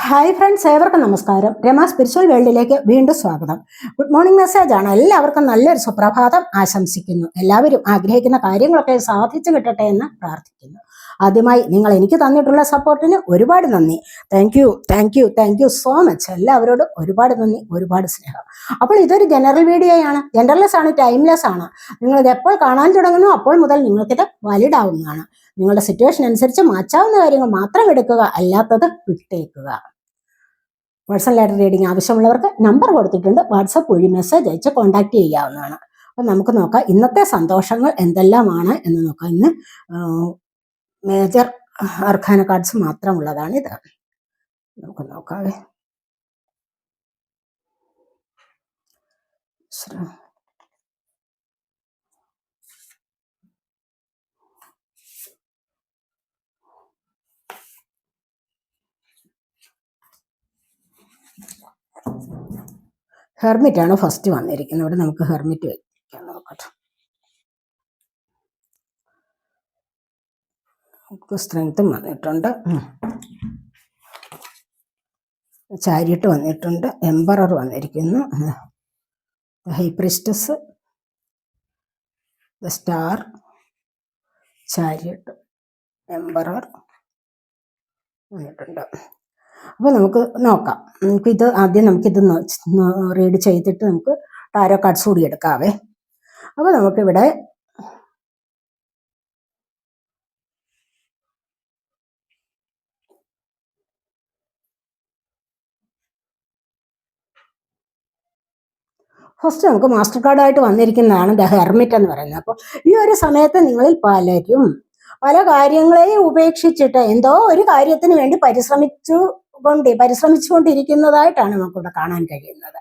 Hi friends, ഏവർക്കും നമസ്കാരം. Rama spiritual വേൾഡിലേക്ക് വീണ്ടും സ്വാഗതം. ഗുഡ് മോർണിംഗ് മെസ്സേജ് ആണ്. എല്ലാവർക്കും നല്ലൊരു സുപ്രഭാതം ആശംസിക്കുന്നു. എല്ലാവരും ആഗ്രഹിക്കുന്ന കാര്യങ്ങളൊക്കെ സാധിച്ചു കിട്ടട്ടെ എന്ന് പ്രാർത്ഥിക്കുന്നു. ആദ്യമായി നിങ്ങൾ എനിക്ക് തന്നിട്ടുള്ള സപ്പോർട്ടിന് ഒരുപാട് നന്ദി. Thank you so much. എല്ലാവരോടും ഒരുപാട് നന്ദി, ഒരുപാട് സ്നേഹം. അപ്പോൾ ഇതൊരു ജനറൽ വീഡിയോ ആണ്. ജനറൽലെസ് ആണ്, ടൈംലെസ് ആണ്. നിങ്ങളിത് എപ്പോൾ കാണാൻ തുടങ്ങുന്നു അപ്പോൾ മുതൽ നിങ്ങൾക്കിത് വാലിഡ് ആവുന്നതാണ്. നിങ്ങളുടെ സിറ്റുവേഷൻ അനുസരിച്ച് മാറ്റാവുന്ന കാര്യങ്ങൾ മാത്രം എടുക്കുക, അല്ലാത്തത് വിട്ടേക്കുക. പേഴ്സണൽ റീഡിംഗ് ആവശ്യമുള്ളവർക്ക് നമ്പർ കൊടുത്തിട്ടുണ്ട്. വാട്സപ്പ് വഴി മെസ്സേജ് അയച്ച് കോൺടാക്ട് ചെയ്യാവുന്നതാണ്. അപ്പം നമുക്ക് നോക്കാം ഇന്നത്തെ സന്തോഷങ്ങൾ എന്തെല്ലാമാണ് എന്ന് നോക്കാം. ഇന്ന് മേജർ അർഖാന കാർഡ്സ് മാത്രമുള്ളതാണ് ഇത്. നമുക്ക് നോക്കാവേ. ഹെർമിറ്റ് ആണ് ഫസ്റ്റ് വന്നിരിക്കുന്നത്. ഇവിടെ നമുക്ക് ഹെർമിറ്റ് വയ്ക്കാൻ നോക്കട്ടെ. സ്ട്രെങ്ത്തും വന്നിട്ടുണ്ട്, ചാരിയറ്റ് വന്നിട്ടുണ്ട്, എംപറർ വന്നിരിക്കുന്നു, high priestess, the star, chariot, emperor വന്നിട്ടുണ്ട്. അപ്പോൾ നമുക്ക് നോക്കാം. നമുക്കിത് ആദ്യം നമുക്കിത് റീഡ് ചെയ്തിട്ട് നമുക്ക് ടാരോ കാർഡ്സ് കൂടി എടുക്കാവേ. അപ്പോൾ നമുക്കിവിടെ ഫസ്റ്റ് നമുക്ക് മാസ്റ്റർ കാർഡായിട്ട് വന്നിരിക്കുന്നതാണ് ദ ഹെർമിറ്റ് എന്ന് പറയുന്നത്. അപ്പോൾ ഈ ഒരു സമയത്ത് നിങ്ങളിൽ പലരും പല കാര്യങ്ങളെയും ഉപേക്ഷിച്ചിട്ട് എന്തോ ഒരു കാര്യത്തിന് വേണ്ടി പരിശ്രമിച്ചുകൊണ്ടിരിക്കുന്നതായിട്ടാണ് നമുക്കിവിടെ കാണാൻ കഴിയുന്നത്.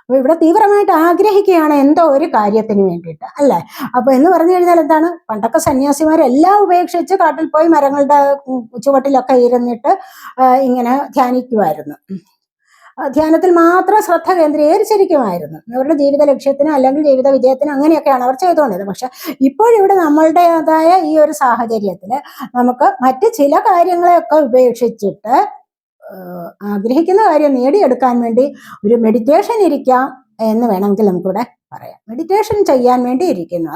അപ്പോൾ ഇവിടെ തീവ്രമായിട്ട് ആഗ്രഹിക്കുകയാണ് എന്തോ ഒരു കാര്യത്തിന് വേണ്ടിയിട്ട്, അല്ലേ? അപ്പോൾ എന്ന് പറഞ്ഞു കഴിഞ്ഞാൽ എന്താണ്, പണ്ടൊക്കെ സന്യാസിമാരെല്ലാം ഉപേക്ഷിച്ച് കാട്ടിൽ പോയി മരങ്ങളുടെ ചുവട്ടിലൊക്കെ ഇരുന്നിട്ട് ഇങ്ങനെ ധ്യാനിക്കുമായിരുന്നു. ധ്യാനത്തിൽ മാത്രം ശ്രദ്ധ കേന്ദ്രീകരിച്ചിരിക്കുമായിരുന്നു. അവരുടെ ജീവിത ലക്ഷ്യത്തിന് അല്ലെങ്കിൽ ജീവിത വിജയത്തിന് അങ്ങനെയൊക്കെയാണ് അവർ ചെയ്തുകൊണ്ടിരുന്നത്. പക്ഷെ ഇപ്പോഴിവിടെ നമ്മളുടേതായ ഈ ഒരു സാഹചര്യത്തിൽ നമുക്ക് മറ്റ് ചില കാര്യങ്ങളെയൊക്കെ ഉപേക്ഷിച്ചിട്ട് ആഗ്രഹിക്കുന്ന കാര്യം നേടിയെടുക്കാൻ വേണ്ടി ഒരു മെഡിറ്റേഷൻ ഇരിക്കാം എന്ന് വേണമെങ്കിൽ നമുക്കിവിടെ പറയാം. മെഡിറ്റേഷൻ ചെയ്യാൻ വേണ്ടി ഇരിക്കുന്നു.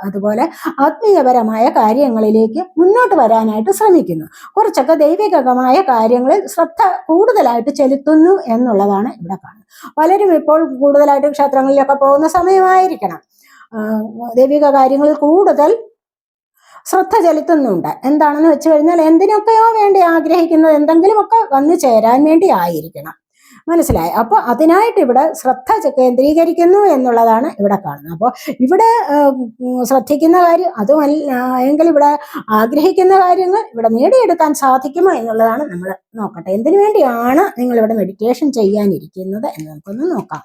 അതുപോലെ ആത്മീയപരമായ കാര്യങ്ങളിലേക്ക് മുന്നോട്ട് വരാനായിട്ട് ശ്രമിക്കുന്നു. കുറച്ചൊക്കെ ദൈവികമായ കാര്യങ്ങളിൽ ശ്രദ്ധ കൂടുതലായിട്ട് ചെലുത്തുന്നു എന്നുള്ളതാണ് ഇവിടെ കാണുന്നത്. പലരും ഇപ്പോൾ കൂടുതലായിട്ട് ക്ഷേത്രങ്ങളിലൊക്കെ പോകുന്ന സമയമായിരിക്കണം. ദൈവിക കാര്യങ്ങളിൽ കൂടുതൽ ശ്രദ്ധ ചെലുത്തുന്നുണ്ട്. എന്താണെന്ന് വെച്ച് കഴിഞ്ഞാൽ എന്തിനൊക്കെയോ വേണ്ടി ആഗ്രഹിക്കുന്നത് എന്തെങ്കിലുമൊക്കെ വന്നു ചേരാൻ വേണ്ടി ആയിരിക്കണം. മനസ്സിലായി? അപ്പോൾ അതിനായിട്ട് ഇവിടെ ശ്രദ്ധ കേന്ദ്രീകരിക്കുന്നു എന്നുള്ളതാണ് ഇവിടെ കാണുന്നത്. അപ്പോൾ ഇവിടെ ശ്രദ്ധിക്കുന്ന കാര്യം അതുമല്ല എങ്കിൽ ഇവിടെ ആഗ്രഹിക്കുന്ന കാര്യങ്ങൾ ഇവിടെ നേടിയെടുക്കാൻ സാധിക്കുമോ എന്നുള്ളതാണ് നമ്മൾ നോക്കട്ടെ. എന്തിനു വേണ്ടിയാണ് നിങ്ങളിവിടെ മെഡിറ്റേഷൻ ചെയ്യാനിരിക്കുന്നത് എന്ന് നമുക്കൊന്ന് നോക്കാം.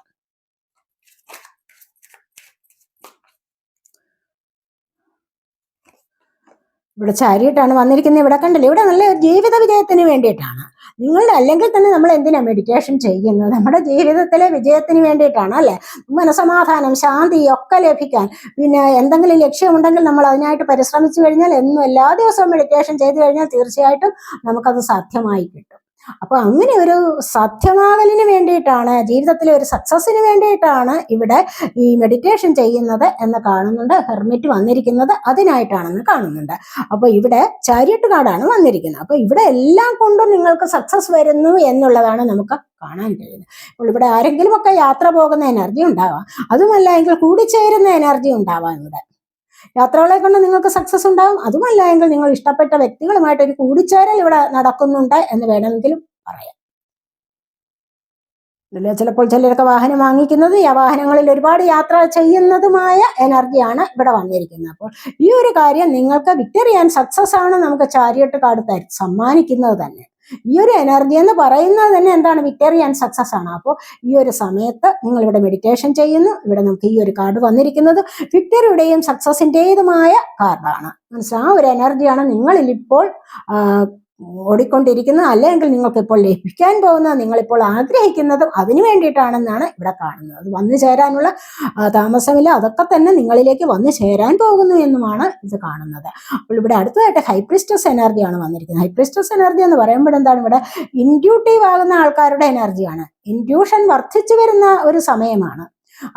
ഇവിടെ ചാരിയറ്റാണ് വന്നിരിക്കുന്നത്. ഇവിടെ കണ്ടില്ലേ, ഇവിടെ നല്ല ജീവിത വിജയത്തിന് വേണ്ടിയിട്ടാണ്. നിങ്ങളുടെ അല്ലെങ്കിൽ തന്നെ നമ്മൾ എന്തിനാ മെഡിറ്റേഷൻ ചെയ്യുന്നത്? നമ്മുടെ ജീവിതത്തിലെ വിജയത്തിന് വേണ്ടിയിട്ടാണ്, അല്ലെ? മനസമാധാനം, ശാന്തി ഒക്കെ ലഭിക്കാൻ. പിന്നെ എന്തെങ്കിലും ലക്ഷ്യമുണ്ടെങ്കിൽ നമ്മൾ അതിനായിട്ട് പരിശ്രമിച്ചു കഴിഞ്ഞാൽ എന്നും എല്ലാ ദിവസവും മെഡിറ്റേഷൻ ചെയ്തു കഴിഞ്ഞാൽ തീർച്ചയായിട്ടും നമുക്കത് സാധ്യമായി കിട്ടും. അപ്പൊ അങ്ങനെ ഒരു സാധ്യമാകലിന് വേണ്ടിയിട്ടാണ്, ജീവിതത്തിലെ ഒരു സക്സസിന് വേണ്ടിയിട്ടാണ് ഇവിടെ ഈ മെഡിറ്റേഷൻ ചെയ്യുന്നത് എന്ന് കാണുന്നുണ്ട്. ഹെർമിറ്റ് വന്നിരിക്കുന്നത് അതിനായിട്ടാണെന്ന് കാണുന്നുണ്ട്. അപ്പൊ ഇവിടെ ചാരിയറ്റ് കാർഡാണ് വന്നിരിക്കുന്നത്. അപ്പൊ ഇവിടെ എല്ലാം കൊണ്ടും നിങ്ങൾക്ക് സക്സസ് വരുന്നു എന്നുള്ളതാണ് നമുക്ക് കാണാൻ കഴിയുന്നത്. അപ്പോൾ ഇവിടെ ആരെങ്കിലും ഒക്കെ യാത്ര പോകുന്ന എനർജി ഉണ്ടാവാം, അതുമല്ല എങ്കിൽ കൂടിച്ചേരുന്ന എനർജി ഉണ്ടാവാം. ഇവിടെ യാത്രകളെ കൊണ്ട് നിങ്ങൾക്ക് സക്സസ് ഉണ്ടാവും. അതുമല്ല എങ്കിൽ നിങ്ങൾ ഇഷ്ടപ്പെട്ട വ്യക്തികളുമായിട്ട് ഒരു കൂടിച്ചേരൽ ഇവിടെ നടക്കുന്നുണ്ട് എന്ന് വേണമെങ്കിലും പറയാം. ചിലപ്പോൾ ചിലരൊക്കെ വാഹനം വാങ്ങിക്കുന്നത്, ആ വാഹനങ്ങളിൽ ഒരുപാട് യാത്ര ചെയ്യുന്നതുമായ എനർജിയാണ് ഇവിടെ വന്നിരിക്കുന്നത്. അപ്പോൾ ഈ ഒരു കാര്യം നിങ്ങൾക്ക് വിക്ടറി ആൻഡ് സക്സസ് ആണ് നമുക്ക് ചാരിയറ്റ് കാർഡ് സമ്മാനിക്കുന്നത് തന്നെ. ഈ ഒരു എനർജി എന്ന് പറയുന്നത് തന്നെ എന്താണ്? വിക്ടറി ആൻഡ് സക്സസ് ആണ്. അപ്പോൾ ഈ ഒരു സമയത്ത് നിങ്ങൾ ഇവിടെ മെഡിറ്റേഷൻ ചെയ്യുന്നു. ഇവിടെ നമുക്ക് ഈ ഒരു കാർഡ് വന്നിരിക്കുന്നത് വിക്ടറിയുടെയും സക്സസിൻ്റെതുമായ കാർഡാണ്. മനസ്സിലാ, ആ ഒരു എനർജിയാണ് നിങ്ങളിൽ ഇപ്പോൾ ഓടിക്കൊണ്ടിരിക്കുന്നത്, അല്ലെങ്കിൽ നിങ്ങൾക്ക് ഇപ്പോൾ ലഭിക്കാൻ പോകുന്നത്, നിങ്ങളിപ്പോൾ ആഗ്രഹിക്കുന്നതും അതിനു വേണ്ടിയിട്ടാണെന്നാണ് ഇവിടെ കാണുന്നത്. അത് വന്നു ചേരാനുള്ള താമസമില്ല, അതൊക്കെ തന്നെ നിങ്ങളിലേക്ക് വന്നു ചേരാൻ പോകുന്നു എന്നുമാണ് ഇത് കാണുന്നത്. അപ്പോൾ ഇവിടെ അടുത്തതായിട്ട് ഹൈപ്രിസ്റ്റസ് എനർജിയാണ് വന്നിരിക്കുന്നത്. ഹൈപ്രിസ്റ്റസ് എനർജി എന്ന് പറയുമ്പോൾ എന്താണ്, ഇവിടെ ഇൻഡ്യൂട്ടീവ് ആകുന്ന ആൾക്കാരുടെ എനർജിയാണ്. ഇൻഡ്യൂഷൻ വർദ്ധിച്ചു വരുന്ന ഒരു സമയമാണ്.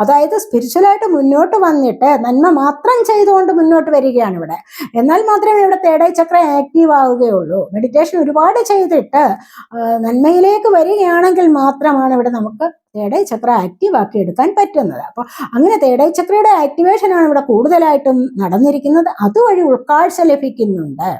അതായത് സ്പിരിച്വലായിട്ട് മുന്നോട്ട് വന്നിട്ട് നന്മ മാത്രം ചെയ്തുകൊണ്ട് മുന്നോട്ട് വരികയാണ് ഇവിടെ. എന്നാൽ മാത്രമേ ഇവിടെ തേർഡ് ഐ ചക്ര ആക്റ്റീവ് ആവുകയുള്ളൂ. മെഡിറ്റേഷൻ ഒരുപാട് ചെയ്തിട്ട് നന്മയിലേക്ക് വരികയാണെങ്കിൽ മാത്രമാണ് ഇവിടെ നമുക്ക് തേർഡ് ഐ ചക്ര ആക്റ്റീവ് ആക്കി എടുക്കാൻ പറ്റുന്നത്. അപ്പോൾ അങ്ങനെ തേർഡ് ഐ ചക്രയുടെ ആക്ടിവേഷൻ ആണ് ഇവിടെ കൂടുതലായിട്ടും നടന്നിരിക്കുന്നത്. അതുവഴി ഉൾക്കാഴ്ച ലഭിക്കുന്നുണ്ട്.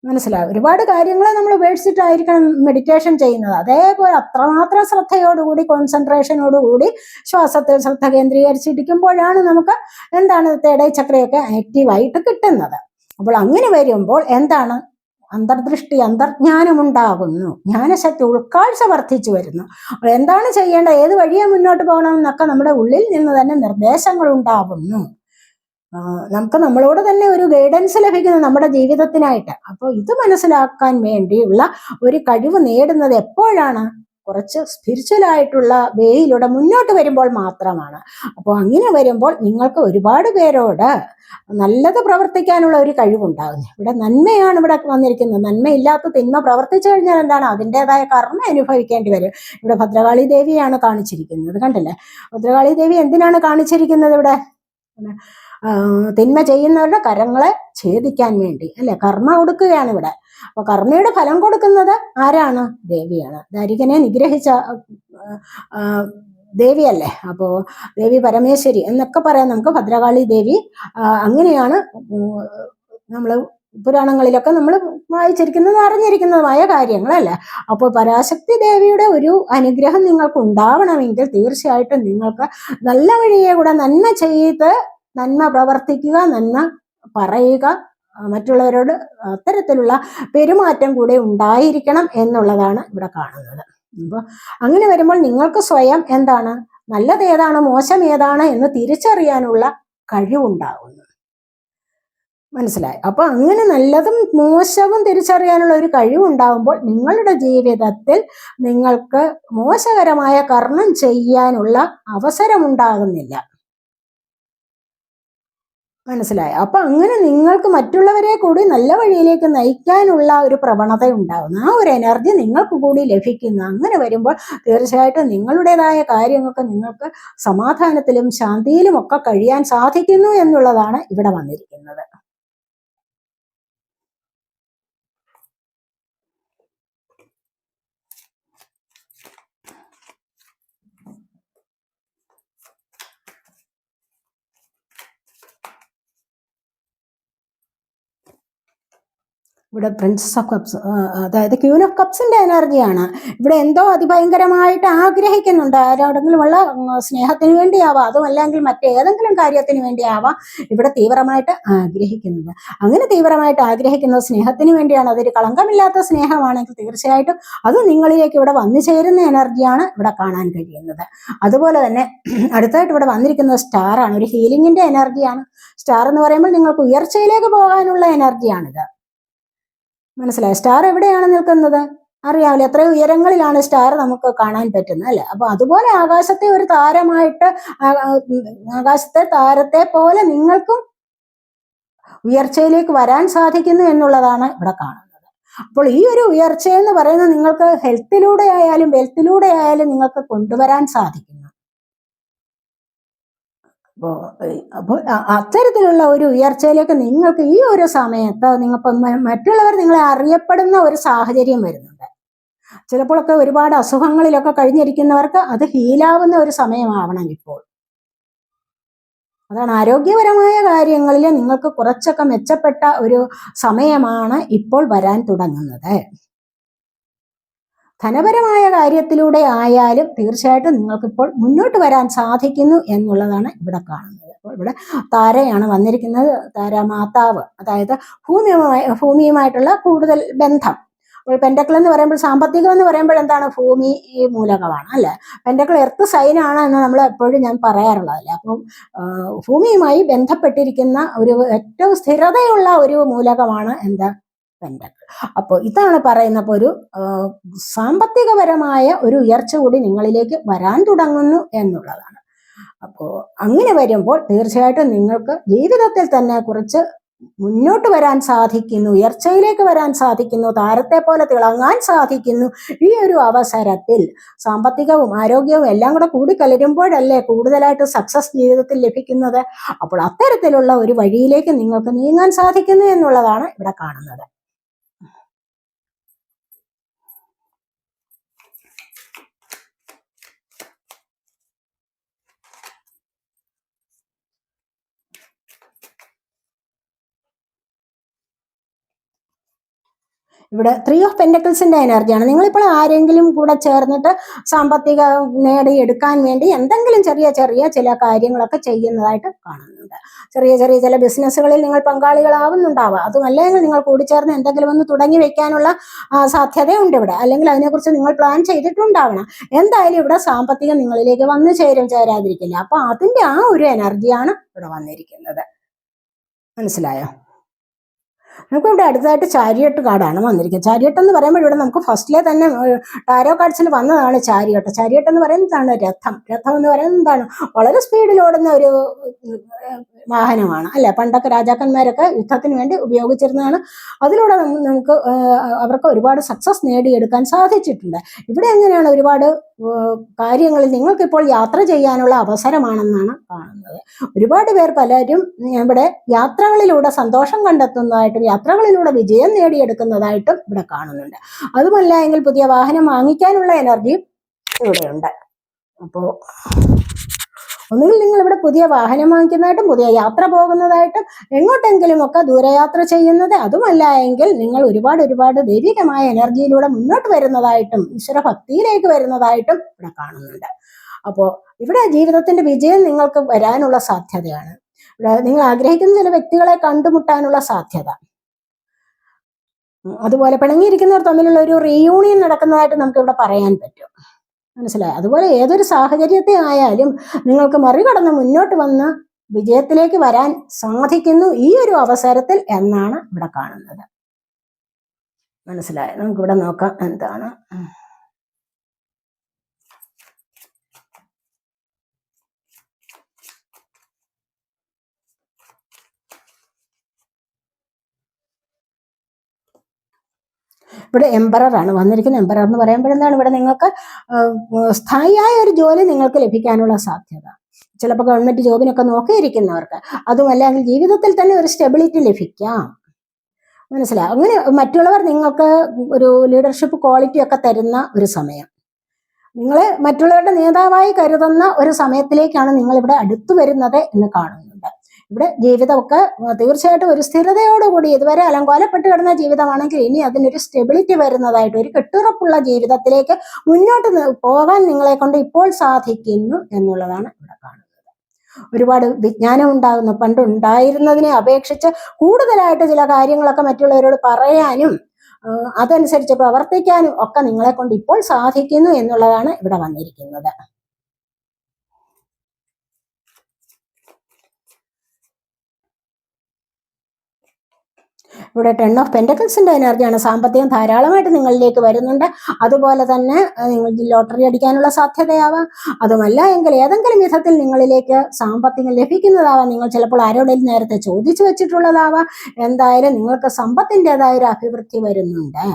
മനസ്സിലാവും. ഒരുപാട് കാര്യങ്ങൾ നമ്മൾ ഉപേക്ഷിച്ചിട്ടായിരിക്കണം മെഡിറ്റേഷൻ ചെയ്യുന്നത്. അതേപോലെ അത്രമാത്രം ശ്രദ്ധയോടുകൂടി കോൺസെൻട്രേഷനോടുകൂടി ശ്വാസത്തിൽ ശ്രദ്ധ കേന്ദ്രീകരിച്ചിരിക്കുമ്പോഴാണ് നമുക്ക് എന്താണ് തേർഡ് ഐ ചക്രയൊക്കെ ആക്റ്റീവായിട്ട് കിട്ടുന്നത്. അപ്പോൾ അങ്ങനെ വരുമ്പോൾ എന്താണ്, അന്തർദൃഷ്ടി, അന്തർജ്ഞാനം ഉണ്ടാകുന്നു, ജ്ഞാനശക്തി, ഉൾക്കാഴ്ച വർദ്ധിച്ചു വരുന്നു. അപ്പോൾ എന്താണ് ചെയ്യേണ്ടത്, ഏത് വഴിയെ മുന്നോട്ട് പോകണമെന്നൊക്കെ നമ്മുടെ ഉള്ളിൽ നിന്ന് തന്നെ നിർദ്ദേശങ്ങൾ ഉണ്ടാകുന്നു. നമുക്ക് നമ്മളോട് തന്നെ ഒരു ഗൈഡൻസ് ലഭിക്കുന്നു നമ്മുടെ ജീവിതത്തിനായിട്ട്. അപ്പോൾ ഇത് മനസ്സിലാക്കാൻ വേണ്ടിയുള്ള ഒരു കഴിവ് നേടുന്നത് എപ്പോഴാണ്, കുറച്ച് സ്പിരിച്വൽ ആയിട്ടുള്ള വേയിലൂടെ മുന്നോട്ട് വരുമ്പോൾ മാത്രമാണ്. അപ്പോൾ അങ്ങനെ വരുമ്പോൾ നിങ്ങൾക്ക് ഒരുപാട് പേരോട് നല്ലത് പ്രവർത്തിക്കാനുള്ള ഒരു കഴിവുണ്ടാകുന്നു. ഇവിടെ നന്മയാണ് ഇവിടെ വന്നിരിക്കുന്നത്. നന്മയില്ലാത്ത തിന്മ പ്രവർത്തിച്ചു കഴിഞ്ഞാൽ എന്താണ്, അതിൻ്റെതായ കർമ്മ അനുഭവിക്കേണ്ടി വരും. ഇവിടെ ഭദ്രകാളി ദേവിയാണ് കാണിച്ചിരിക്കുന്നത്, കണ്ടില്ലേ? ഭദ്രകാളി ദേവി എന്തിനാണ് കാണിച്ചിരിക്കുന്നത് ഇവിടെ, തിന്മ ചെയ്യുന്നവരുടെ കരങ്ങളെ ഛേദിക്കാൻ വേണ്ടി, അല്ലെ? കർമ്മ കൊടുക്കുകയാണ് ഇവിടെ. അപ്പൊ കർമ്മയുടെ ഫലം കൊടുക്കുന്നത് ആരാണ്? ദേവിയാണ്. ദാരികനെ നിഗ്രഹിച്ച ദേവിയല്ലേ. അപ്പോ ദേവി പരമേശ്വരി എന്നൊക്കെ പറയാം നമുക്ക്. ഭദ്രകാളി ദേവി അങ്ങനെയാണ് നമ്മൾ പുരാണങ്ങളിലൊക്കെ നമ്മൾ വായിച്ചിരിക്കുന്നതും അറിഞ്ഞിരിക്കുന്നതുമായ കാര്യങ്ങളല്ലേ. അപ്പോൾ പരാശക്തി ദേവിയുടെ ഒരു അനുഗ്രഹം നിങ്ങൾക്ക് ഉണ്ടാവണമെങ്കിൽ തീർച്ചയായിട്ടും നിങ്ങൾക്ക് നല്ല വഴിയെ കൂടെ നന്മ ചെയ്ത് നന്മ പ്രവർത്തിക്കുക, നന്മ പറയുക, മറ്റുള്ളവരോട് അത്തരത്തിലുള്ള പെരുമാറ്റം കൂടെ ഉണ്ടായിരിക്കണം എന്നുള്ളതാണ് ഇവിടെ കാണുന്നത്. അപ്പോൾ അങ്ങനെ വരുമ്പോൾ നിങ്ങൾക്ക് സ്വയം എന്താണ്, നല്ലത് ഏതാണ് മോശം ഏതാണ് എന്ന് തിരിച്ചറിയാനുള്ള കഴിവുണ്ടാകുന്നു. മനസ്സിലായി? അപ്പൊ അങ്ങനെ നല്ലതും മോശവും തിരിച്ചറിയാനുള്ള ഒരു കഴിവുണ്ടാകുമ്പോൾ നിങ്ങളുടെ ജീവിതത്തിൽ നിങ്ങൾക്ക് മോശകരമായ കർമ്മം ചെയ്യാനുള്ള അവസരമുണ്ടാകുന്നില്ല. മനസ്സിലായി? അപ്പൊ അങ്ങനെ നിങ്ങൾക്ക് മറ്റുള്ളവരെ കൂടി നല്ല വഴിയിലേക്ക് നയിക്കാനുള്ള ഒരു പ്രവണത ഉണ്ടാകുന്നു. ആ ഒരു എനർജി നിങ്ങൾക്ക് കൂടി ലഭിക്കുന്നു. അങ്ങനെ വരുമ്പോൾ തീർച്ചയായിട്ടും നിങ്ങളുടേതായ കാര്യങ്ങൾക്ക് നിങ്ങൾക്ക് സമാധാനത്തിലും ശാന്തിയിലും ഒക്കെ കഴിയാൻ സാധിക്കുന്നു എന്നുള്ളതാണ് ഇവിടെ വന്നിരിക്കുന്നത്. ഇവിടെ പ്രിൻസസ് ഓഫ് കപ്സ്, അതായത് ക്യൂൻ ഓഫ് കപ്സിന്റെ എനർജിയാണ്. ഇവിടെ എന്തോ അതിഭയങ്കരമായിട്ട് ആഗ്രഹിക്കുന്നുണ്ട്. ആരോടെങ്കിലുമുള്ള സ്നേഹത്തിന് വേണ്ടിയാവാം, അതും അല്ലെങ്കിൽ മറ്റേതെങ്കിലും കാര്യത്തിന് വേണ്ടിയാവാം ഇവിടെ തീവ്രമായിട്ട് ആഗ്രഹിക്കുന്നത്. അങ്ങനെ തീവ്രമായിട്ട് ആഗ്രഹിക്കുന്നത് സ്നേഹത്തിന് വേണ്ടിയാണ്. അതൊരു കളങ്കമില്ലാത്ത സ്നേഹമാണെങ്കിൽ തീർച്ചയായിട്ടും അത് നിങ്ങളിലേക്ക് ഇവിടെ വന്നു ചേരുന്ന എനർജിയാണ് ഇവിടെ കാണാൻ കഴിയുന്നത്. അതുപോലെ തന്നെ അടുത്തായിട്ട് ഇവിടെ വന്നിരിക്കുന്നത് സ്റ്റാറാണ്. ഒരു ഹീലിംഗിന്റെ എനർജിയാണ്. സ്റ്റാർ എന്ന് പറയുമ്പോൾ നിങ്ങൾക്ക് ഉയർച്ചയിലേക്ക് പോകാനുള്ള എനർജിയാണിത്. മനസ്സിലായി? സ്റ്റാർ എവിടെയാണ് നിൽക്കുന്നത് അറിയാമല്ലോ. എത്രയോ ഉയരങ്ങളിലാണ് സ്റ്റാർ നമുക്ക് കാണാൻ പറ്റുന്നത്, അല്ലെ? അപ്പൊ അതുപോലെ ആകാശത്തെ ഒരു താരമായിട്ട്, ആകാശത്തെ താരത്തെ പോലെ നിങ്ങൾക്കും ഉയർച്ചയിലേക്ക് വരാൻ സാധിക്കുന്നു എന്നുള്ളതാണ് ഇവിടെ കാണുന്നത്. അപ്പോൾ ഈ ഒരു ഉയർച്ച എന്ന് പറയുന്നത് നിങ്ങൾക്ക് ഹെൽത്തിലൂടെ ആയാലും വെൽത്തിലൂടെ ആയാലും നിങ്ങൾക്ക് കൊണ്ടുവരാൻ സാധിക്കുന്നു. അപ്പോൾ അത്തരത്തിലുള്ള ഒരു ഉയർച്ചയിലേക്ക് നിങ്ങൾക്ക് ഈ ഒരു സമയത്ത് മറ്റുള്ളവർ നിങ്ങളെ അറിയപ്പെടുന്ന ഒരു സാഹചര്യം വരുന്നുണ്ട്. ചിലപ്പോഴൊക്കെ ഒരുപാട് അസുഖങ്ങളിലൊക്കെ കഴിഞ്ഞിരിക്കുന്നവർക്ക് അത് ഹീലാവുന്ന ഒരു സമയമാവണം ഇപ്പോൾ. അതാണ് ആരോഗ്യപരമായ കാര്യങ്ങളിൽ നിങ്ങൾക്ക് കുറച്ചൊക്കെ മെച്ചപ്പെട്ട ഒരു സമയമാണ് ഇപ്പോൾ വരാൻ തുടങ്ങുന്നത്. ധനപരമായ കാര്യത്തിലൂടെ ആയാലും തീർച്ചയായിട്ടും നിങ്ങൾക്കിപ്പോൾ മുന്നോട്ട് വരാൻ സാധിക്കുന്നു എന്നുള്ളതാണ് ഇവിടെ കാണുന്നത്. അപ്പോൾ ഇവിടെ താരയാണ് വന്നിരിക്കുന്നത്, താരമാതാവ്, അതായത് ഭൂമിയുമായിട്ടുള്ള കൂടുതൽ ബന്ധം. അപ്പോൾ പെൻഡക്കിൾ എന്ന് പറയുമ്പോൾ, സാമ്പത്തികം എന്ന് പറയുമ്പോൾ എന്താണ്, ഭൂമി മൂലകമാണ്, അല്ലെ? പെൻഡക്കിൾ എർത്ത് സൈനാണ് എന്ന് നമ്മൾ എപ്പോഴും ഞാൻ പറയാറുള്ളതല്ലേ. അപ്പം ഭൂമിയുമായി ബന്ധപ്പെട്ടിരിക്കുന്ന ഒരു ഏറ്റവും സ്ഥിരതയുള്ള ഒരു മൂലകമാണ് എന്താ, പെൻഡക്കിൾ. അപ്പോൾ ഇതാണ് പറയുന്നപ്പോൾ ഒരു സാമ്പത്തികപരമായ ഒരു ഉയർച്ച കൂടി നിങ്ങളിലേക്ക് വരാൻ തുടങ്ങുന്നു എന്നുള്ളതാണ്. അപ്പോൾ അങ്ങനെ വരുമ്പോൾ തീർച്ചയായിട്ടും നിങ്ങൾക്ക് ജീവിതത്തിൽ തന്നെ കുറച്ച് മുന്നോട്ട് വരാൻ സാധിക്കുന്നു, ഉയർച്ചയിലേക്ക് വരാൻ സാധിക്കുന്നു, താരത്തെ പോലെ തിളങ്ങാൻ സാധിക്കുന്നു. ഈ ഒരു അവസരത്തിൽ സാമ്പത്തികവും ആരോഗ്യവും എല്ലാം കൂടെ കൂടിക്കലരുമ്പോഴല്ലേ കൂടുതലായിട്ട് സക്സസ് ജീവിതത്തിൽ ലഭിക്കുന്നത്. അപ്പോൾ അത്തരത്തിലുള്ള ഒരു വഴിയിലേക്ക് നിങ്ങൾക്ക് നീങ്ങാൻ സാധിക്കുന്നു എന്നുള്ളതാണ് ഇവിടെ കാണുന്നത്. ഇവിടെ 3 ഓഫ് പെൻഡക്കിൾസിന്റെ എനർജിയാണ്. നിങ്ങളിപ്പോൾ ആരെങ്കിലും കൂടെ ചേർന്നിട്ട് സാമ്പത്തിക നേടിയെടുക്കാൻ വേണ്ടി എന്തെങ്കിലും ചെറിയ ചെറിയ ചില കാര്യങ്ങളൊക്കെ ചെയ്യുന്നതായിട്ട് കാണുന്നുണ്ട്. ചെറിയ ചെറിയ ചില ബിസിനസ്സുകളിൽ നിങ്ങൾ പങ്കാളികളാവുന്നുണ്ടാവുക. അതുമല്ലെങ്കിൽ നിങ്ങൾ കൂടിച്ചേർന്ന് എന്തെങ്കിലും ഒന്ന് തുടങ്ങി വെക്കാനുള്ള സാധ്യതയുണ്ട് ഇവിടെ. അല്ലെങ്കിൽ അതിനെക്കുറിച്ച് നിങ്ങൾ പ്ലാൻ ചെയ്തിട്ടുണ്ടാവണം. എന്തായാലും ഇവിടെ സാമ്പത്തികം നിങ്ങളിലേക്ക് വന്നു ചേരാതിരിക്കില്ല. അപ്പൊ അതിന്റെ ആ ഒരു എനർജിയാണ് ഇവിടെ വന്നിരിക്കുന്നത്. മനസ്സിലായോ? നമുക്ക് ഇവിടെ അടുത്തതായിട്ട് ചാരിയട്ട് കാർഡാണ് വന്നിരിക്കുന്നത്. ചാരിയട്ട് എന്ന് പറയുമ്പോൾ ഇവിടെ നമുക്ക് ഫസ്റ്റിലെ തന്നെ ടാരോ കാർഡ്സിൽ വന്നതാണ് ചാരിയട്ട്. ചാരിയട്ട് എന്ന് പറയുന്നതാണ് രഥം. രഥം എന്ന് പറയുന്നത് എന്താണ്? വളരെ സ്പീഡിൽ ഓടുന്ന ഒരു വാഹനമാണ് അല്ലെ. പണ്ടൊക്കെ രാജാക്കന്മാരൊക്കെ യുദ്ധത്തിന് വേണ്ടി ഉപയോഗിച്ചിരുന്നതാണ്. അതിലൂടെ നമുക്ക് അവർക്ക് ഒരുപാട് സക്സസ് നേടിയെടുക്കാൻ സാധിച്ചിട്ടുണ്ട്. ഇവിടെ എങ്ങനെയാണ് ഒരുപാട് കാര്യങ്ങളിൽ നിങ്ങൾക്കിപ്പോൾ യാത്ര ചെയ്യാനുള്ള അവസരമാണെന്നാണ് കാണുന്നത്. ഒരുപാട് പേർ പലരും ഇവിടെ യാത്രകളിലൂടെ സന്തോഷം കണ്ടെത്തുന്നതായിട്ടും യാത്രകളിലൂടെ വിജയം നേടിയെടുക്കുന്നതായിട്ടും ഇവിടെ കാണുന്നുണ്ട്. അതുമല്ല എങ്കിൽ പുതിയ വാഹനം വാങ്ങിക്കാനുള്ള എനർജിയും ഇവിടെയുണ്ട്. അപ്പോൾ ഒന്നുകിൽ നിങ്ങൾ ഇവിടെ പുതിയ വാഹനം വാങ്ങിക്കുന്നതായിട്ടും പുതിയ യാത്ര പോകുന്നതായിട്ടും എങ്ങോട്ടെങ്കിലും ഒക്കെ ദൂരയാത്ര ചെയ്യുന്നത്, അതുമല്ല എങ്കിൽ നിങ്ങൾ ഒരുപാട് ദൈവികമായ എനർജിയിലൂടെ മുന്നോട്ട് വരുന്നതായിട്ടും ഈശ്വരഭക്തിയിലേക്ക് വരുന്നതായിട്ടും ഇവിടെ കാണുന്നുണ്ട്. അപ്പോൾ ഇവിടെ ജീവിതത്തിന്റെ വിജയം നിങ്ങൾക്ക് വരാനുള്ള സാധ്യതയാണ്. നിങ്ങൾ ആഗ്രഹിക്കുന്ന ചില വ്യക്തികളെ കണ്ടുമുട്ടാനുള്ള സാധ്യത, അതുപോലെ പിണങ്ങിയിരിക്കുന്നവർ തമ്മിലുള്ള ഒരു റീയൂണിയൻ നടക്കുന്നതായിട്ട് നമുക്ക് ഇവിടെ പറയാൻ പറ്റും. മനസ്സിലായി? അതുപോലെ ഏതൊരു സാഹചര്യത്തെ ആയാലും നിങ്ങൾക്ക് മറികടന്ന് മുന്നോട്ട് വന്ന് വിജയത്തിലേക്ക് വരാൻ സാധിക്കുന്നു ഈ ഒരു അവസരത്തിൽ എന്നാണ് ഇവിടെ കാണുന്നത്. മനസ്സിലായി? നമുക്കിവിടെ നോക്കാം എന്താണ്. ഇവിടെ എംപറർ ആണ് വന്നിരിക്കുന്നത്. എംപറർ എന്ന് പറയുമ്പോഴെന്താണ് ഇവിടെ നിങ്ങൾക്ക് സ്ഥായിയായ ഒരു ജോലി നിങ്ങൾക്ക് ലഭിക്കാനുള്ള സാധ്യത. ചിലപ്പോൾ ഗവൺമെന്റ് ജോബിനൊക്കെ നോക്കിയിരിക്കുന്നവർക്ക്, അതുമല്ലെങ്കിൽ ജീവിതത്തിൽ തന്നെ ഒരു സ്റ്റെബിലിറ്റി ലഭിക്കാം. മനസ്സിലാവും? അങ്ങനെ മറ്റുള്ളവർ നിങ്ങൾക്ക് ഒരു ലീഡർഷിപ്പ് ക്വാളിറ്റി ഒക്കെ തരുന്ന ഒരു സമയം, നിങ്ങളെ മറ്റുള്ളവരുടെ നേതാവായി കരുതുന്ന ഒരു സമയത്തിലേക്കാണ് നിങ്ങൾ ഇവിടെ അടുത്തു വരുന്നത് എന്ന് കാണുന്നുണ്ട്. ഇവിടെ ജീവിതമൊക്കെ തീർച്ചയായിട്ടും ഒരു സ്ഥിരതയോടുകൂടി, ഇതുവരെ അലങ്കോലപ്പെട്ട് കിടന്ന ജീവിതമാണെങ്കിൽ ഇനി അതിനൊരു സ്റ്റെബിലിറ്റി വരുന്നതായിട്ട്, ഒരു കെട്ടുറപ്പുള്ള ജീവിതത്തിലേക്ക് മുന്നോട്ട് പോകാൻ നിങ്ങളെ കൊണ്ട് ഇപ്പോൾ സാധിക്കുന്നു എന്നുള്ളതാണ് ഇവിടെ കാണുന്നത്. ഒരുപാട് വിജ്ഞാനം ഉണ്ടാകുന്നു. പണ്ട് ഉണ്ടായിരുന്നതിനെ അപേക്ഷിച്ച് കൂടുതലായിട്ട് ചില കാര്യങ്ങളൊക്കെ മറ്റുള്ളവരോട് പറയാനും അതനുസരിച്ച് പ്രവർത്തിക്കാനും ഒക്കെ നിങ്ങളെ കൊണ്ട് ഇപ്പോൾ സാധിക്കുന്നു എന്നുള്ളതാണ് ഇവിടെ വന്നിരിക്കുന്നത്. ഇവിടെ 10 ഓഫ് പെൻഡക്കിൾസിന്റെ എനർജിയാണ്. സാമ്പത്തികം ധാരാളമായിട്ട് നിങ്ങളിലേക്ക് വരുന്നുണ്ട്. അതുപോലെ തന്നെ നിങ്ങൾക്ക് ലോട്ടറി അടിക്കാനുള്ള സാധ്യതയാവാം. അതുമല്ല എങ്കിൽ ഏതെങ്കിലും വിധത്തിൽ നിങ്ങളിലേക്ക് സാമ്പത്തികം ലഭിക്കുന്നതാവാം. നിങ്ങൾ ചിലപ്പോൾ ആരോടെങ്കിലും നേരത്തെ ചോദിച്ചു വെച്ചിട്ടുള്ളതാവാം. എന്തായാലും നിങ്ങൾക്ക് സമ്പത്തിൻ്റെതായ ഒരു അഭിവൃദ്ധി വരുന്നുണ്ട്.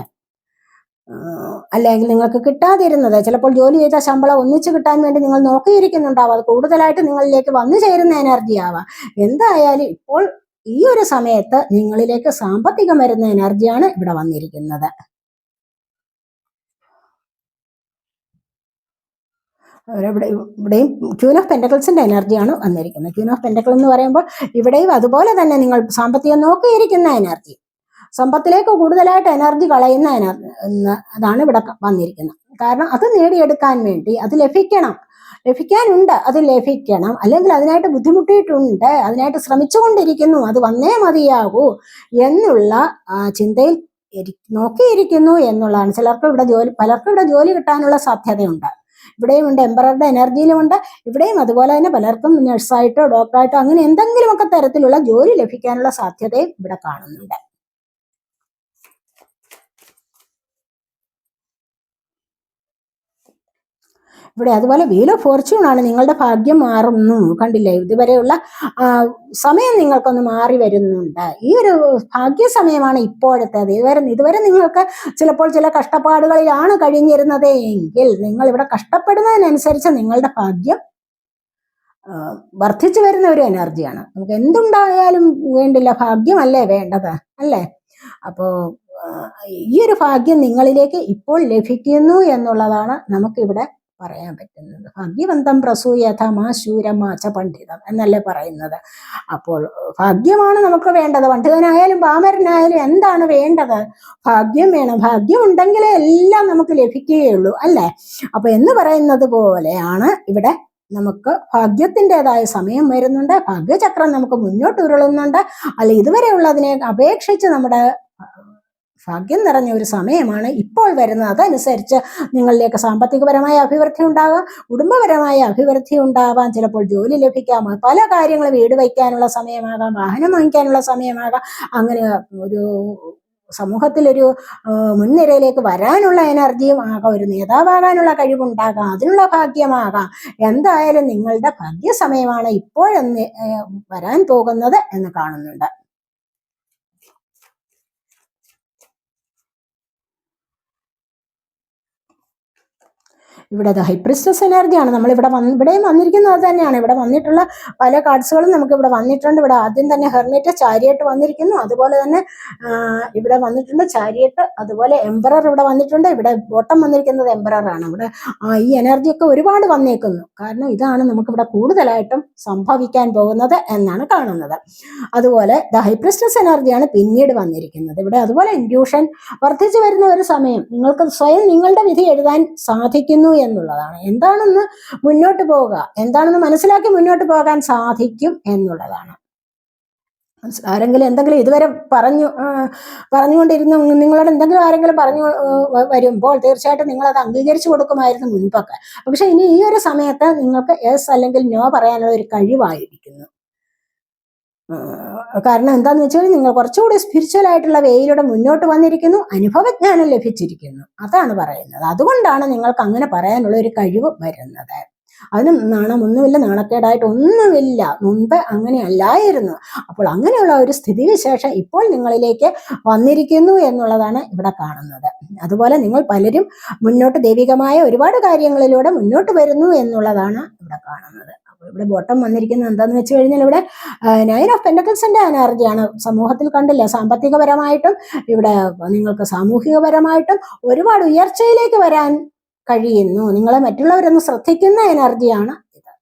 അല്ലെങ്കിൽ നിങ്ങൾക്ക് കിട്ടാതിരുന്നത്, ചിലപ്പോൾ ജോലി ചെയ്ത ശമ്പളം ഒന്നിച്ചു കിട്ടാൻ വേണ്ടി നിങ്ങൾ നോക്കിയിരിക്കുന്നുണ്ടാവാം. അത് കൂടുതലായിട്ട് നിങ്ങളിലേക്ക് വന്നു ചേരുന്ന എനർജി ആവാം. എന്തായാലും ഇപ്പോൾ ഈ ഒരു സമയത്ത് നിങ്ങളിലേക്ക് സാമ്പത്തികം വരുന്ന എനർജിയാണ് ഇവിടെ വന്നിരിക്കുന്നത്. ഇവിടെയും ക്യൂൻ ഓഫ് പെൻഡക്കിൾസിന്റെ എനർജിയാണ് വന്നിരിക്കുന്നത്. ക്യൂൻ ഓഫ് പെൻഡക്കിൾ എന്ന് പറയുമ്പോൾ ഇവിടെയും അതുപോലെ തന്നെ നിങ്ങൾ സാമ്പത്തികം നോക്കിയിരിക്കുന്ന എനർജി, സമ്പത്തിലേക്ക് കൂടുതലായിട്ട് എനർജി കളയുന്ന അതാണ് ഇവിടെ വന്നിരിക്കുന്നത്. കാരണം അത് നേടിയെടുക്കാൻ വേണ്ടി അത് ലഭിക്കാനുണ്ട്, അത് ലഭിക്കണം, അല്ലെങ്കിൽ അതിനായിട്ട് ബുദ്ധിമുട്ടിയിട്ടുണ്ട്, അതിനായിട്ട് ശ്രമിച്ചുകൊണ്ടിരിക്കുന്നു, അത് വന്നേ മതിയാകൂ എന്നുള്ള ചിന്തയിൽ നോക്കിയിരിക്കുന്നു എന്നുള്ളതാണ്. പലർക്കും ഇവിടെ ജോലി കിട്ടാനുള്ള സാധ്യതയുണ്ട്. ഇവിടെയും ഉണ്ട്, എംപററുടെ എനർജിയിലുമുണ്ട്. ഇവിടെയും അതുപോലെ തന്നെ പലർക്കും നഴ്സായിട്ടോ ഡോക്ടറായിട്ടോ അങ്ങനെ എന്തെങ്കിലുമൊക്കെ തരത്തിലുള്ള ജോലി ലഭിക്കാനുള്ള സാധ്യതയും ഇവിടെ കാണുന്നുണ്ട്. ഇവിടെ അതുപോലെ വീൽ ഓഫ് ഫോർച്യൂൺ ആണ്, നിങ്ങളുടെ ഭാഗ്യം മാറുന്നു. കണ്ടില്ലേ, ഇതുവരെയുള്ള സമയം നിങ്ങൾക്കൊന്ന് മാറി വരുന്നുണ്ട്. ഈ ഒരു ഭാഗ്യ സമയമാണ് ഇപ്പോഴത്തേത്. ഇതുവരെ നിങ്ങൾക്ക് ചിലപ്പോൾ ചില കഷ്ടപ്പാടുകളിലാണ് കഴിഞ്ഞിരുന്നത് എങ്കിൽ നിങ്ങൾ ഇവിടെ കഷ്ടപ്പെടുന്നതിനനുസരിച്ച് നിങ്ങളുടെ ഭാഗ്യം വർദ്ധിച്ചു വരുന്ന ഒരു എനർജിയാണ്. നമുക്ക് എന്തുണ്ടായാലും വേണ്ടില്ല, ഭാഗ്യമല്ലേ വേണ്ടത്, അല്ലേ? അപ്പോ ഈ ഒരു ഭാഗ്യം നിങ്ങളിലേക്ക് ഇപ്പോൾ ലഭിക്കുന്നു എന്നുള്ളതാണ് നമുക്കിവിടെ പറയാൻ പറ്റുന്നത്. ഭാഗ്യവന്തം പ്രസൂയഥ മാ ശൂരമാ ച പണ്ഡിതം എന്നല്ലേ പറയുന്നത്. അപ്പോൾ ഭാഗ്യമാണ് നമുക്ക് വേണ്ടത്. പണ്ഡിതനായാലും പാമരനായാലും എന്താണ് വേണ്ടത്? ഭാഗ്യം വേണം. ഭാഗ്യം ഉണ്ടെങ്കിലേ എല്ലാം നമുക്ക് ലഭിക്കുകയുള്ളൂ, അല്ലേ? അപ്പൊ എന്ന് പറയുന്നത് പോലെയാണ് ഇവിടെ നമുക്ക് ഭാഗ്യത്തിൻ്റെതായ സമയം വരുന്നുണ്ട്. ഭാഗ്യചക്രം നമുക്ക് മുന്നോട്ട് ഉരുളുന്നുണ്ട്. അല്ല, ഇതുവരെയുള്ളതിനെ അപേക്ഷിച്ച് നമ്മുടെ ഭാഗ്യം നിറഞ്ഞ ഒരു സമയമാണ് ഇപ്പോൾ വരുന്നത്. അതനുസരിച്ച് നിങ്ങളിലേക്ക് സാമ്പത്തികപരമായ അഭിവൃദ്ധി ഉണ്ടാകാം, കുടുംബപരമായ അഭിവൃദ്ധി ഉണ്ടാവാം, ചിലപ്പോൾ ജോലി ലഭിക്കാം, പല കാര്യങ്ങൾ, വീട് വയ്ക്കാനുള്ള സമയമാകാം, വാഹനം വാങ്ങിക്കാനുള്ള സമയമാകാം. അങ്ങനെ ഒരു സമൂഹത്തിലൊരു മുൻനിരയിലേക്ക് വരാനുള്ള എനർജിയും ആകാം, ഒരു നേതാവാകാനുള്ള കഴിവുണ്ടാകാം, അതിനുള്ള ഭാഗ്യമാകാം. എന്തായാലും നിങ്ങളുടെ ഭാഗ്യസമയമാണ് ഇപ്പോഴെന്ന് വരാൻ പോകുന്നത് എന്ന് കാണുന്നുണ്ട്. ഇവിടെ ഹൈ പ്രിസ്റ്റസ് എനർജിയാണ് നമ്മളിവിടെ ഇവിടെയും വന്നിരിക്കുന്നത്. അത് തന്നെയാണ് ഇവിടെ വന്നിട്ടുള്ള പല കാർഡ്സുകളും നമുക്ക് ഇവിടെ വന്നിട്ടുണ്ട്. ഇവിടെ ആദ്യം തന്നെ ഹെർമിറ്റ്, ചാരിയറ്റ് വന്നിരിക്കുന്നു. അതുപോലെ തന്നെ ഇവിടെ വന്നിട്ടുണ്ട് ചാരിയറ്റ്, അതുപോലെ എംപറർ ഇവിടെ വന്നിട്ടുണ്ട്. ഇവിടെ ബോട്ടം വന്നിരിക്കുന്നത് എംപററാണ്. ഇവിടെ ഈ എനർജിയൊക്കെ ഒരുപാട് വന്നേക്കുന്നു. കാരണം ഇതാണ് നമുക്കിവിടെ കൂടുതലായിട്ടും സംഭവിക്കാൻ പോകുന്നത് എന്നാണ് കാണുന്നത്. അതുപോലെ ദ ഹൈ പ്രിസ്റ്റസ് എനർജിയാണ് പിന്നീട് വന്നിരിക്കുന്നത്. ഇവിടെ അതുപോലെ ഇൻഡ്യൂഷൻ വർദ്ധിച്ചു വരുന്ന ഒരു സമയം, നിങ്ങൾക്ക് സ്വയം നിങ്ങളുടെ വിധി എഴുതാൻ സാധിക്കുന്നു എന്നുള്ളതാണ്. എന്താണെന്ന് മുന്നോട്ട് പോവുക, എന്താണെന്ന് മനസ്സിലാക്കി മുന്നോട്ട് പോകാൻ സാധിക്കും എന്നുള്ളതാണ്. ആരെങ്കിലും എന്തെങ്കിലും ഇതുവരെ പറഞ്ഞുകൊണ്ടിരുന്ന നിങ്ങളോട് എന്തെങ്കിലും ആരെങ്കിലും പറഞ്ഞു വരുമ്പോൾ തീർച്ചയായിട്ടും നിങ്ങൾ അത് അംഗീകരിച്ചു കൊടുക്കുമായിരുന്നു മുൻപൊക്കെ. പക്ഷെ ഇനി ഈ ഒരു സമയത്ത് നിങ്ങൾക്ക് യെസ് അല്ലെങ്കിൽ നോ പറയാനുള്ള ഒരു കഴിവായിരിക്കുന്നു. കാരണം എന്താന്ന് വെച്ചാൽ നിങ്ങൾ കുറച്ചുകൂടി സ്പിരിച്വൽ ആയിട്ടുള്ള വേയിലൂടെ മുന്നോട്ട് വന്നിരിക്കുന്നു, അനുഭവജ്ഞാനം ലഭിച്ചിരിക്കുന്നു. അതാണ് പറയുന്നത്. അതുകൊണ്ടാണ് നിങ്ങൾക്ക് അങ്ങനെ പറയാനുള്ള ഒരു കഴിവ് വരുന്നത്. അതിന് നാണമൊന്നുമില്ല, നാണക്കേടായിട്ട് ഒന്നുമില്ല. മുൻപ് അങ്ങനെ അല്ലായിരുന്നു. അപ്പോൾ അങ്ങനെയുള്ള ഒരു സ്ഥിതിവിശേഷം ഇപ്പോൾ നിങ്ങളിലേക്ക് വന്നിരിക്കുന്നു എന്നുള്ളതാണ് ഇവിടെ കാണുന്നത്. അതുപോലെ നിങ്ങൾ പലരും മുന്നോട്ട് ദൈവികമായ ഒരുപാട് കാര്യങ്ങളിലൂടെ മുന്നോട്ട് വരുന്നു എന്നുള്ളതാണ് ഇവിടെ കാണുന്നത്. ഇവിടെ ബോട്ടം വന്നിരിക്കുന്നത് എന്താന്ന് വെച്ച് കഴിഞ്ഞാൽ ഇവിടെ 9 ഓഫ് പെന്റക്കിൾസിന്റെ എനർജിയാണ്. സമൂഹത്തിൽ കണ്ടില്ല, സാമ്പത്തികപരമായിട്ടും ഇവിടെ നിങ്ങൾക്ക് സാമൂഹികപരമായിട്ടും ഒരുപാട് ഉയർച്ചയിലേക്ക് വരാൻ കഴിയുന്നു. നിങ്ങളെ മറ്റുള്ളവരൊന്ന് ശ്രദ്ധിക്കുന്ന എനർജിയാണ് ഇത്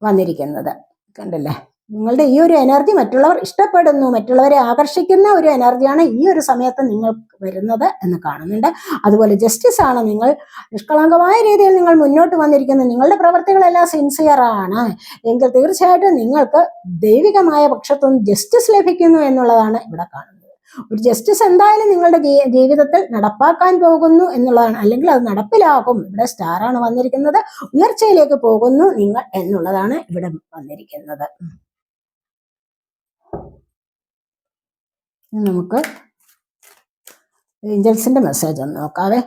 വന്നിരിക്കുന്നത്. കണ്ടില്ലേ, നിങ്ങളുടെ ഈ ഒരു എനർജി മറ്റുള്ളവർ ഇഷ്ടപ്പെടുന്നു, മറ്റുള്ളവരെ ആകർഷിക്കുന്ന ഒരു എനർജിയാണ് ഈ ഒരു സമയത്ത് നിങ്ങൾക്ക് വരുന്നത് എന്ന് കാണുന്നുണ്ട്. അതുപോലെ ജസ്റ്റിസ് ആണ്. നിങ്ങൾ നിഷ്കളങ്കമായ രീതിയിൽ നിങ്ങൾ മുന്നോട്ട് വന്നിരിക്കുന്നു. നിങ്ങളുടെ പ്രവർത്തികളെല്ലാം സിൻസിയർ ആണ് എങ്കിൽ തീർച്ചയായിട്ടും നിങ്ങൾക്ക് ദൈവികമായ പക്ഷത്തുനിന്ന് ജസ്റ്റിസ് ലഭിക്കുന്നു എന്നുള്ളതാണ് ഇവിടെ കാണുന്നത്. ഒരു ജസ്റ്റിസ് എന്തായാലും നിങ്ങളുടെ ജീവിതത്തിൽ നടപ്പാക്കാൻ പോകുന്നു എന്നുള്ളതാണ്, അല്ലെങ്കിൽ അത് നടപ്പിലാകും. ഇവിടെ സ്റ്റാറാണ് വന്നിരിക്കുന്നത്. ഉയർച്ചയിലേക്ക് പോകുന്നു നിങ്ങൾ എന്നുള്ളതാണ് ഇവിടെ വന്നിരിക്കുന്നത്. നമുക്ക് ഏഞ്ചൽസിന്റെ മെസ്സേജ് ഒന്ന് നോക്കാവേ.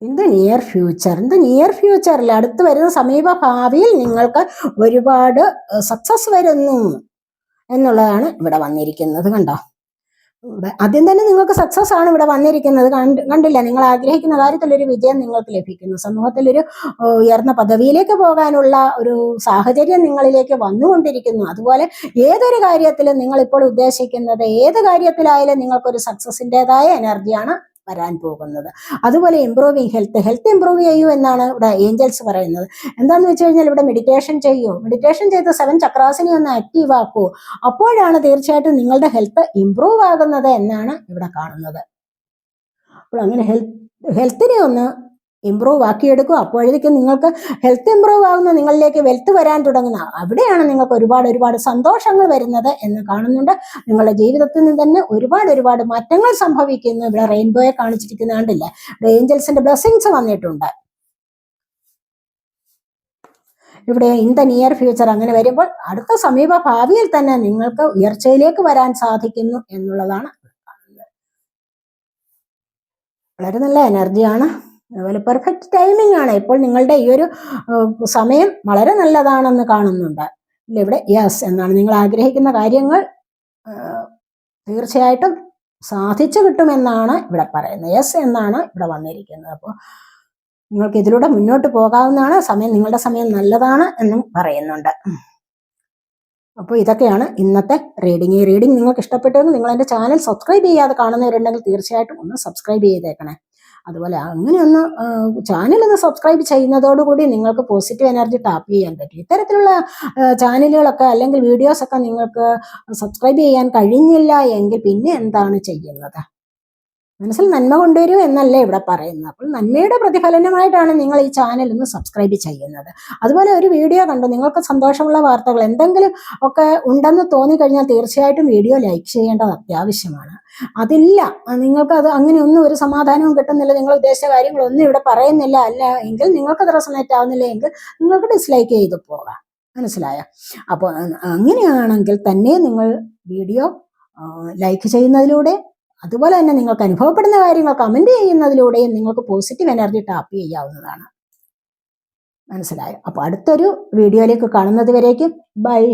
ഇൻ ദ നിയർ ഫ്യൂച്ചറിൽ അടുത്ത് വരുന്ന സമീപ ഭാവിയിൽ നിങ്ങൾക്ക് ഒരുപാട് സക്സസ് വരുന്നു എന്നുള്ളതാണ് ഇവിടെ വന്നിരിക്കുന്നത്. കണ്ടോ, ഇവിടെ ആദ്യം തന്നെ നിങ്ങൾക്ക് സക്സസ് ആണ് ഇവിടെ വന്നിരിക്കുന്നത്. കണ്ടില്ല, നിങ്ങൾ ആഗ്രഹിക്കുന്ന കാര്യത്തിൽ ഒരു വിജയം നിങ്ങൾക്ക് ലഭിക്കുന്നു. സമൂഹത്തിലൊരു ഉയർന്ന പദവിയിലേക്ക് പോകാനുള്ള ഒരു സാഹചര്യം നിങ്ങളിലേക്ക് വന്നുകൊണ്ടിരിക്കുന്നു. അതുപോലെ ഏതൊരു കാര്യത്തിലും നിങ്ങൾ ഇപ്പോൾ ഉദ്ദേശിക്കുന്നത് ഏത് കാര്യത്തിലായാലും നിങ്ങൾക്കൊരു സക്സസിൻ്റെതായ എനർജിയാണ് വരാൻ പോകുന്നത്. അതുപോലെ ഇംപ്രൂവിങ് ഹെൽത്ത് ഇംപ്രൂവ് ചെയ്യൂ എന്നാണ് ഇവിടെ ഏഞ്ചൽസ് പറയുന്നത്. എന്താന്ന് വെച്ച് കഴിഞ്ഞാൽ ഇവിടെ മെഡിറ്റേഷൻ ചെയ്ത് 7 ചക്രാസിനെ ഒന്ന് ആക്റ്റീവ് ആക്കൂ. അപ്പോഴാണ് തീർച്ചയായിട്ടും നിങ്ങളുടെ ഹെൽത്ത് ഇംപ്രൂവ് ആകുന്നത് എന്നാണ് ഇവിടെ കാണുന്നത്. അപ്പോൾ അങ്ങനെ ഹെൽത്തിനെ ഒന്ന് ഇമ്പ്രൂവ് ആക്കിയെടുക്കും. അപ്പോഴേക്കും നിങ്ങൾക്ക് ഹെൽത്ത് ഇമ്പ്രൂവ് ആകുന്ന, നിങ്ങളിലേക്ക് വെൽത്ത് വരാൻ തുടങ്ങുന്ന, അവിടെയാണ് നിങ്ങൾക്ക് ഒരുപാട് സന്തോഷങ്ങൾ വരുന്നത് എന്ന് കാണുന്നുണ്ട്. നിങ്ങളുടെ ജീവിതത്തിൽ നിന്ന് തന്നെ ഒരുപാട് മാറ്റങ്ങൾ സംഭവിക്കുന്നു. ഇവിടെ റെയിൻബോയെ കാണിച്ചിരിക്കുന്ന കണ്ടില്ല, ഏഞ്ചൽസിന്റെ ബ്ലെസ്സിങ്സ് വന്നിട്ടുണ്ട് ഇവിടെ. ഇൻ ദ നിയർ ഫ്യൂച്ചർ അങ്ങനെ വരുമ്പോൾ അടുത്ത സമീപ ഭാവിയിൽ തന്നെ നിങ്ങൾക്ക് ഉയർച്ചയിലേക്ക് വരാൻ സാധിക്കുന്നു എന്നുള്ളതാണ് വളരെ നല്ല എനർജിയാണ്. അതുപോലെ പെർഫെക്റ്റ് ടൈമിംഗ് ആണ്. ഇപ്പോൾ നിങ്ങളുടെ ഈ ഒരു സമയം വളരെ നല്ലതാണെന്ന് കാണുന്നുണ്ട്. ഇവിടെ യെസ് എന്നാണ്. നിങ്ങൾ ആഗ്രഹിക്കുന്ന കാര്യങ്ങൾ തീർച്ചയായിട്ടും സാധിച്ചു കിട്ടുമെന്നാണ് ഇവിടെ പറയുന്നത്. യെസ് എന്നാണ് ഇവിടെ വന്നിരിക്കുന്നത്. അപ്പോൾ നിങ്ങൾക്ക് ഇതിലൂടെ മുന്നോട്ട് പോകാവുന്നതാണ്. നിങ്ങളുടെ സമയം നല്ലതാണ് എന്നും പറയുന്നുണ്ട്. അപ്പോൾ ഇതൊക്കെയാണ് ഇന്നത്തെ റീഡിംഗ്. ഈ റീഡിംഗ് നിങ്ങൾക്ക് ഇഷ്ടപ്പെട്ടെങ്കിൽ നിങ്ങൾ എൻ്റെ ചാനൽ സബ്സ്ക്രൈബ് ചെയ്യാതെ കാണുന്നവരുണ്ടെങ്കിൽ തീർച്ചയായിട്ടും ഒന്ന് സബ്സ്ക്രൈബ് ചെയ്തേക്കണേ. അതുപോലെ അങ്ങനെയൊന്ന് ചാനൽ ഒന്ന് സബ്സ്ക്രൈബ് ചെയ്യുന്നതോടുകൂടി നിങ്ങൾക്ക് പോസിറ്റീവ് എനർജി ടാപ്പ് ചെയ്യാൻ പറ്റും. ഇത്തരത്തിലുള്ള ചാനലുകളൊക്കെ അല്ലെങ്കിൽ വീഡിയോസൊക്കെ നിങ്ങൾക്ക് സബ്സ്ക്രൈബ് ചെയ്യാൻ കഴിഞ്ഞില്ല എങ്കിൽ പിന്നെ എന്താണ് ചെയ്യുന്നത്? മനസ്സിൽ നന്മ കൊണ്ടുവരൂ എന്നല്ലേ ഇവിടെ പറയുന്നത്. അപ്പോൾ നന്മയുടെ പ്രതിഫലനമായിട്ടാണ് നിങ്ങൾ ഈ ചാനൽ ഒന്ന് സബ്സ്ക്രൈബ് ചെയ്യുന്നത്. അതുപോലെ ഒരു വീഡിയോ കണ്ടു, നിങ്ങൾക്ക് സന്തോഷമുള്ള വാർത്തകൾ എന്തെങ്കിലും ഒക്കെ ഉണ്ടെന്ന് തോന്നിക്കഴിഞ്ഞാൽ തീർച്ചയായിട്ടും വീഡിയോ ലൈക്ക് ചെയ്യേണ്ടത് അത്യാവശ്യമാണ്. അതില്ല, നിങ്ങൾക്ക് അത് അങ്ങനെയൊന്നും ഒരു സമാധാനവും കിട്ടുന്നില്ല, നിങ്ങൾ ഉദ്ദേശിച്ച കാര്യങ്ങളൊന്നും ഇവിടെ പറയുന്നില്ല അല്ല എങ്കിൽ, നിങ്ങൾക്ക് അത് റെസൊണേറ്റ് ആവുന്നില്ല എങ്കിൽ നിങ്ങൾക്ക് ഡിസ്ലൈക്ക് ചെയ്ത് പോകാം. മനസ്സിലായോ? അപ്പോൾ അങ്ങനെയാണെങ്കിൽ തന്നെ നിങ്ങൾ വീഡിയോ ലൈക്ക് ചെയ്യുന്നതിലൂടെ, അതുപോലെ തന്നെ നിങ്ങൾക്ക് അനുഭവപ്പെടുന്ന കാര്യങ്ങൾ കമന്റ് ചെയ്യുന്നതിലൂടെയും നിങ്ങൾക്ക് പോസിറ്റീവ് എനർജി ടാപ്പ് ചെയ്യാവുന്നതാണ്. മനസ്സിലായോ? അപ്പോൾ അടുത്തൊരു വീഡിയോയിലേക്ക് കാണുന്നത് വരേക്കും ബൈ.